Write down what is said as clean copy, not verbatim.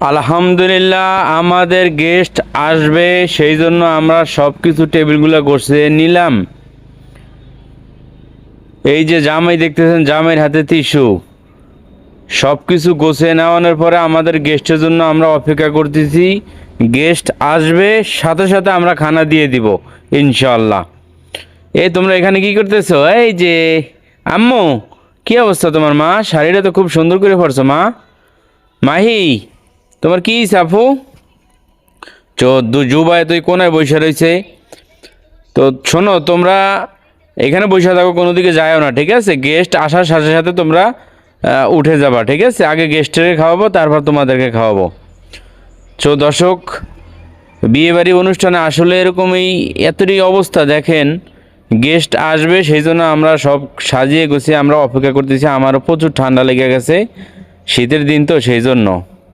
আলহামদুলিল্লাহ আমাদের গেস্ট আসবে, সেই জন্য আমরা সব কিছু টেবিলগুলো গুছিয়ে নিলাম। এই যে জামাই দেখতেছেন, জামাইয়ের হাতে টিস্যু, সব কিছু গুছিয়ে নেওয়ানোর পরে আমাদের গেস্টের জন্য আমরা অপেক্ষা করতেছি। গেস্ট আসবে, সাথে সাথে আমরা খানা দিয়ে দিব ইনশাল্লাহ। এই তোমরা এখানে কি করতেছো? এই যে আম্মু, কি অবস্থা তোমার? মা, শাড়িটা তো খুব সুন্দর করে পরছো মা। মাহি, তোমার কি সাফু? জুবাই তুই কোনায় বসে রয়েছে। তো শোনো, তোমরা এখানে বসে থাকো, কোনো দিকে যাও না, ঠিক আছে? গেস্ট আসার সাথে সাথে তোমরা উঠে যাবা, ঠিক আছে? আগে গেস্টের খাওয়াবো, তারপর তোমাদেরকে খাওয়াবো। দর্শক, বিয়েবাড়ি অনুষ্ঠানে আসলে এরকম এতই অবস্থা দেখেন। গেস্ট আসবে, সেই জন্য আমরা সব সাজিয়ে গুছিয়ে আমরা অপেক্ষা করতেছি। আমারও প্রচুর ঠান্ডা লেগে গেছে, শীতের দিন তো, সেই জন্য।